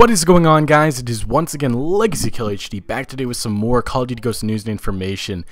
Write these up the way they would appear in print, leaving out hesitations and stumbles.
What is going on, guys? It is once again Legacy Kill HD back today with some more Call of Duty Ghosts news and information.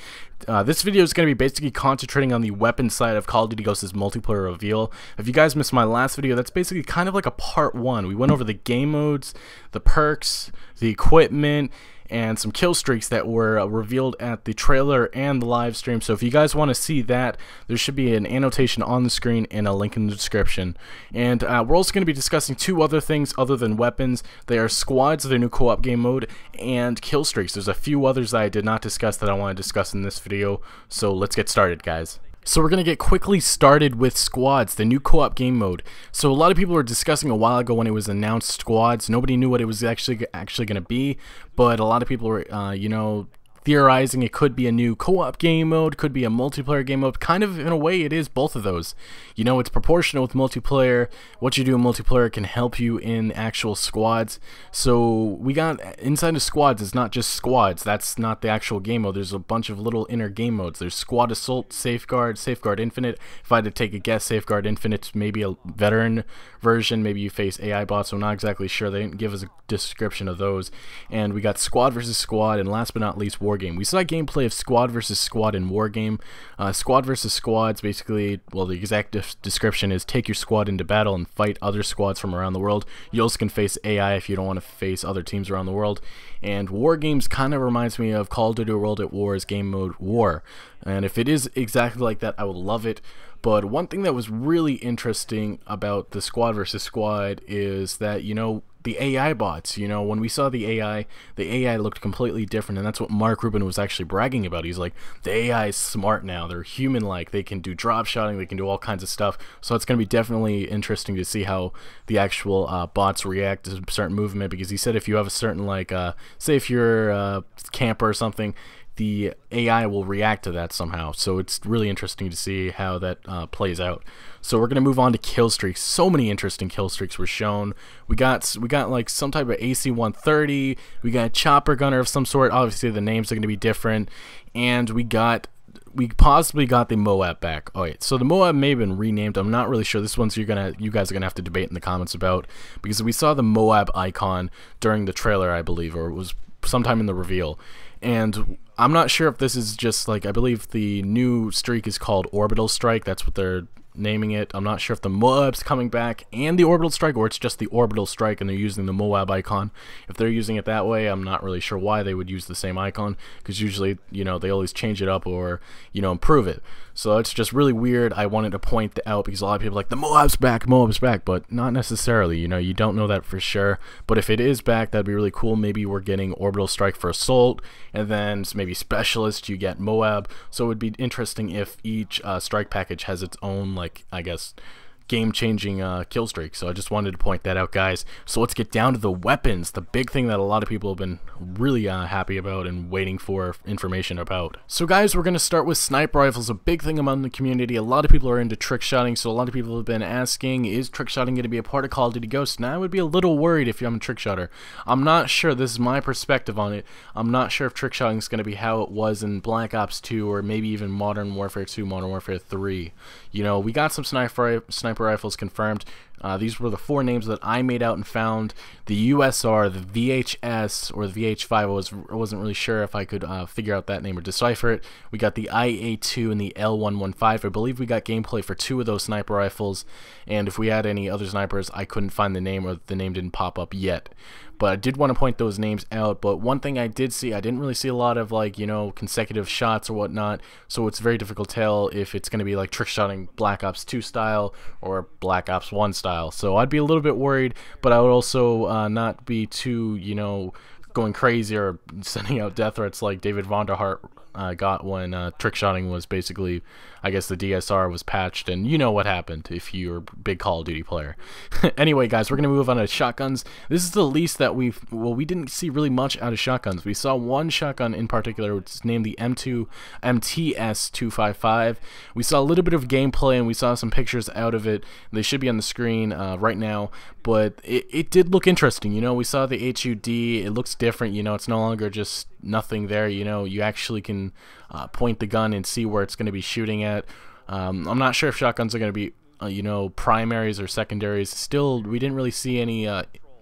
This video is going to be basically concentrating on the weapon side of Call of Duty Ghosts' multiplayer reveal. If you guys missed my last video, that's basically kind of like a part one. We went over the game modes, the perks, the equipment, and some kill streaks that were revealed at the trailer and the live stream. So if you guys want to see that, there should be an annotation on the screen and a link in the description. And we're also going to be discussing two other things other than weapons. They are squads, their new co-op game mode, and kill streaks. There's a few others that I did not discuss that I want to discuss in this video. So let's get started, guys. So we're going to get quickly started with squads, the new co-op game mode. So a lot of people were discussing a while ago when it was announced squads. Nobody knew what it was actually going to be, but a lot of people were, theorizing it could be a new co-op game mode, could be a multiplayer game mode. Kind of, in a way, it is both of those. You know, it's proportional with multiplayer. What you do in multiplayer can help you in actual squads. So we got inside of squads, it's not just squads. That's not the actual game mode. There's a bunch of little inner game modes. There's squad assault, safeguard, safeguard infinite. If I had to take a guess, safeguard infinite, maybe a veteran version. Maybe you face AI bots. So I'm not exactly sure. They didn't give us a description of those. And we got squad versus squad, and last but not least, Wargame. We saw gameplay of squad versus squad in Wargame. Squad versus squads, basically, well, the exact description is take your squad into battle and fight other squads from around the world. You also can face AI if you don't want to face other teams around the world. And Wargames kind of reminds me of Call of Duty World at War's game mode War. And if it is exactly like that, I would love it. But one thing that was really interesting about the squad versus squad is that, you know, the AI bots, you know, when we saw the AI looked completely different, and that's what Mark Rubin was actually bragging about. He's like, the AI is smart now, they're human-like, they can do drop shotting, they can do all kinds of stuff. So it's going to be definitely interesting to see how the actual bots react to a certain movement, because he said if you have a certain, like, say if you're a camper or something, the AI will react to that somehow. So it's really interesting to see how that plays out. So we're gonna move on to kill streaks. So many interesting kill streaks were shown. We got like some type of AC-130. We got a chopper gunner of some sort. Obviously the names are gonna be different, and we possibly got the MOAB back. Alright, so the MOAB may have been renamed. I'm not really sure. This one's you guys are gonna have to debate in the comments about, because we saw the MOAB icon during the trailer, I believe, or it was sometime in the reveal. And I'm not sure if this is just like, I believe the new streak is called Orbital Strike. That's what they're naming it. I'm not sure if the Moab's coming back and the Orbital Strike, or it's just the Orbital Strike and they're using the Moab icon. If they're using it that way, I'm not really sure why they would use the same icon, because usually, you know, they always change it up or, you know, improve it. So it's just really weird. I wanted to point that out because a lot of people are like, the Moab's back, but not necessarily. You know, you don't know that for sure. But if it is back, that'd be really cool. Maybe we're getting Orbital Strike for Assault, and then maybe Specialist, you get Moab. So it would be interesting if each strike package has its own, like, I guess, game-changing kill streak. So I just wanted to point that out, guys. So let's get down to the weapons, the big thing that a lot of people have been really happy about and waiting for information about. So guys, we're going to start with sniper rifles, a big thing among the community. A lot of people are into trick shotting, so a lot of people have been asking, is trick shotting going to be a part of Call of Duty Ghosts? Now I would be a little worried if I'm a trick shotter. I'm not sure. This is my perspective on it. I'm not sure if trick shotting is going to be how it was in Black Ops 2, or maybe even Modern Warfare 2, Modern Warfare 3. You know, we got some sniper rifles confirmed. These were the four names that I made out and found. The USR, the VHS, or the VH5, I wasn't really sure if I could figure out that name or decipher it. We got the IA2 and the L115. I believe we got gameplay for two of those sniper rifles, and if we had any other snipers, I couldn't find the name, or the name didn't pop up yet. But I did want to point those names out. But one thing I did see, I didn't really see a lot of, like, you know, consecutive shots or whatnot, so it's very difficult to tell if it's going to be like trick shotting Black Ops 2 style or Black Ops 1 style. So I'd be a little bit worried, but I would also not be too, you know, going crazy or sending out death threats like David Vonderhart got when trick shotting was basically, I guess the DSR was patched, and you know what happened if you're a big Call of Duty player. Anyway, guys, we're going to move on to shotguns. This is the least that we didn't see really much out of shotguns. We saw one shotgun in particular, which is named the MTS-255. We saw a little bit of gameplay, and we saw some pictures out of it. They should be on the screen right now, but it did look interesting. You know, we saw the HUD. It looks different. You know, it's no longer just nothing there. You know, you actually can point the gun and see where it's going to be shooting at. I'm not sure if shotguns are going to be you know, primaries or secondaries. Still, we didn't really see any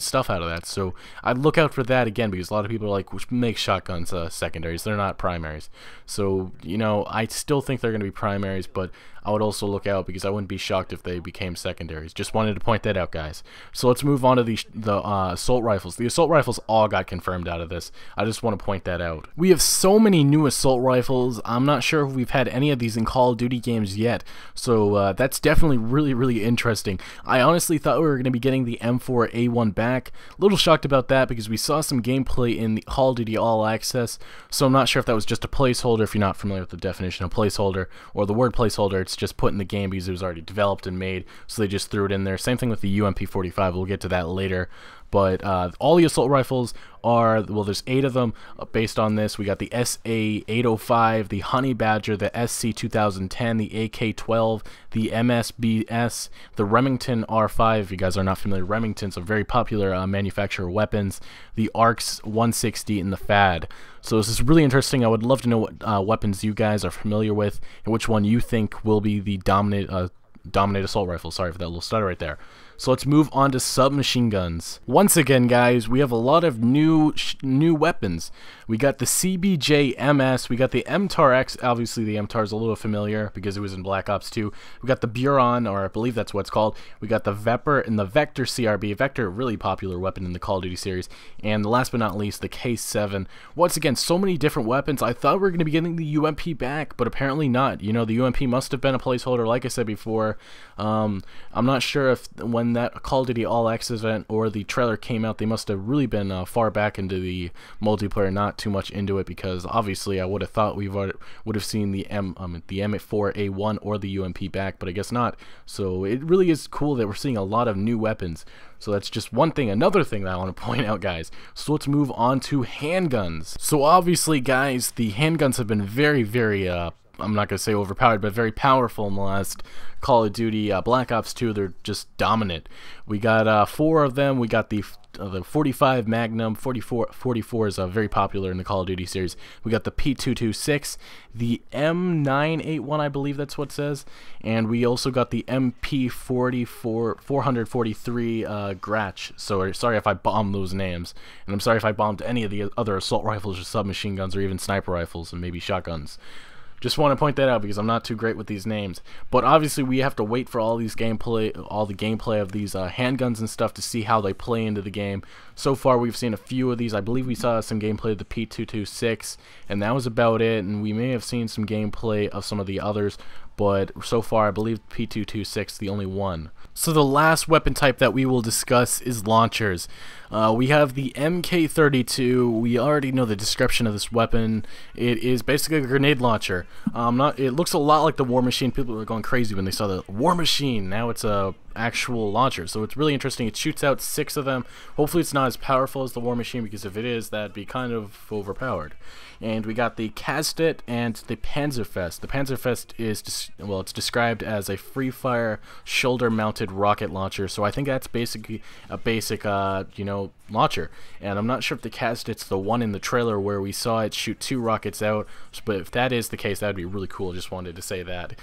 stuff out of that. So I'd look out for that again, because a lot of people are like, which makes shotguns secondaries. They're not primaries. So, you know, I still think they're going to be primaries, but I would also look out, because I wouldn't be shocked if they became secondaries. Just wanted to point that out, guys. So let's move on to the assault rifles. The assault rifles all got confirmed out of this. I just want to point that out. We have so many new assault rifles. I'm not sure if we've had any of these in Call of Duty games yet. So that's definitely really interesting. I honestly thought we were going to be getting the M4A1 back. A little shocked about that, because we saw some gameplay in the Call of Duty All Access. So I'm not sure if that was just a placeholder, if you're not familiar with the definition of placeholder, or the word placeholder. It's just put in the game because it was already developed and made, so they just threw it in there. Same thing with the UMP-45. We'll get to that later. But all the assault rifles are, well, there's 8 of them based on this. We got the SA-805, the Honey Badger, the SC-2010, the AK-12, the MSBS, the Remington R5. If you guys are not familiar, Remington's a very popular manufacturer of weapons, the ARX 160, and the FAD. So this is really interesting. I would love to know what weapons you guys are familiar with, and which one you think will be the dominant assault rifle. Sorry for that little stutter right there. So let's move on to SubMachine Guns. Once again, guys, we have a lot of new weapons. We got the CBJ-MS, we got the MTAR-X. Obviously, the MTAR is a little familiar because it was in Black Ops 2. We got the Bizon, or I believe that's what it's called. We got the Vepr and the Vector CRB. Vector, a really popular weapon in the Call of Duty series. And last but not least, the K7. Once again, so many different weapons. I thought we were going to be getting the UMP back, but apparently not. You know, the UMP must have been a placeholder, like I said before. I'm not sure if when that Call of Duty All Access event or the trailer came out, they must have really been far back into the multiplayer, not too much into it, because obviously I would have thought we would have seen the M4A1 or the UMP back, but I guess not. So it really is cool that we're seeing a lot of new weapons. So that's just one thing. Another thing that I want to point out, guys. So let's move on to handguns. So obviously, guys, the handguns have been very I'm not going to say overpowered, but very powerful in the last Call of Duty. Black Ops 2, they're just dominant. We got 4 of them. We got the 45 Magnum. 44 is very popular in the Call of Duty series. We got the P226, the M981, I believe that's what it says, and we also got the MP443 Grach. So sorry if I bombed those names, and I'm sorry if I bombed any of the other assault rifles or submachine guns or even sniper rifles and maybe shotguns. Just want to point that out because I'm not too great with these names. But obviously we have to wait for all the gameplay of these handguns and stuff to see how they play into the game. So far we've seen a few of these. I believe we saw some gameplay of the P226, and that was about it. And we may have seen some gameplay of some of the others, but so far I believe P226 is the only one. So the last weapon type that we will discuss is launchers. We have the MK32. We already know the description of this weapon. It is basically a grenade launcher. It looks a lot like the War Machine. People were going crazy when they saw the War Machine. Now it's a actual launcher, so it's really interesting. It shoots out 6 of them. Hopefully it's not as powerful as the War Machine, because if it is, that'd be kind of overpowered. And we got the Kastet and the PanzerFaust. The PanzerFaust is, well, it's described as a free-fire, shoulder-mounted rocket launcher, so I think that's basically a basic, you know, launcher. And I'm not sure if the Kastet's the one in the trailer where we saw it shoot 2 rockets out, but if that is the case, that'd be really cool. Just wanted to say that.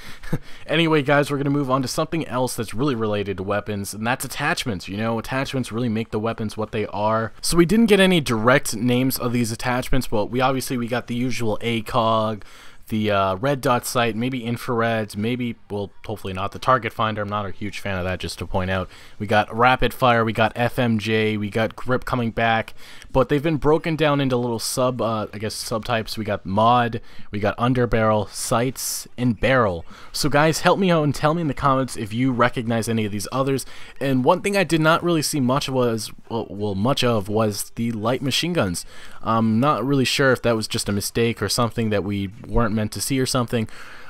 Anyway, guys, we're going to move on to something else that's really related to weapons, and that's attachments. You know, attachments really make the weapons what they are. So we didn't get any direct names of these attachments, but we got the usual ACOG, the red dot sight, maybe infrareds, maybe, well, hopefully not the target finder. I'm not a huge fan of that, just to point out. We got rapid fire, we got FMJ, we got grip coming back, but they've been broken down into little I guess subtypes. We got mod, we got underbarrel, sights, and barrel. So guys, help me out and tell me in the comments if you recognize any of these others. And one thing I did not really see much of was the light machine guns. I'm not really sure if that was just a mistake or something that we weren't meant to see or something,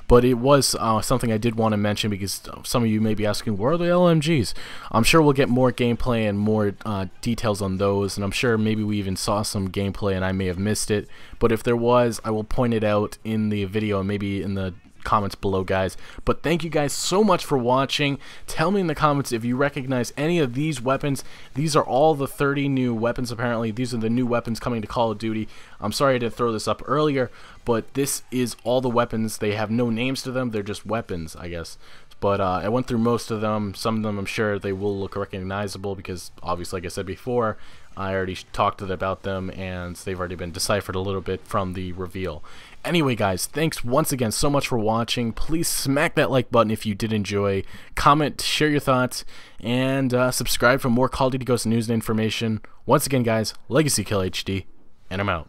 but it was something I did want to mention, because some of you may be asking, where are the LMGs? I'm sure we'll get more gameplay and more details on those, and I'm sure maybe we even saw some gameplay and I may have missed it, but if there was, I will point it out in the video and maybe in the comments below, guys. But thank you guys so much for watching. Tell me in the comments if you recognize any of these weapons. These are all the 30 new weapons, apparently. These are the new weapons coming to Call of Duty. I'm sorry I didn't throw this up earlier, but this is all the weapons. They have no names to them. They're just weapons, I guess. But I went through most of them. Some of them I'm sure they will look recognizable because obviously, like I said before, I already talked about them and they've already been deciphered a little bit from the reveal. Anyway guys, thanks once again so much for watching. Please smack that like button if you did enjoy. Comment, share your thoughts, and subscribe for more Call of Duty Ghosts news and information. Once again guys, Legacy Kill HD, and I'm out.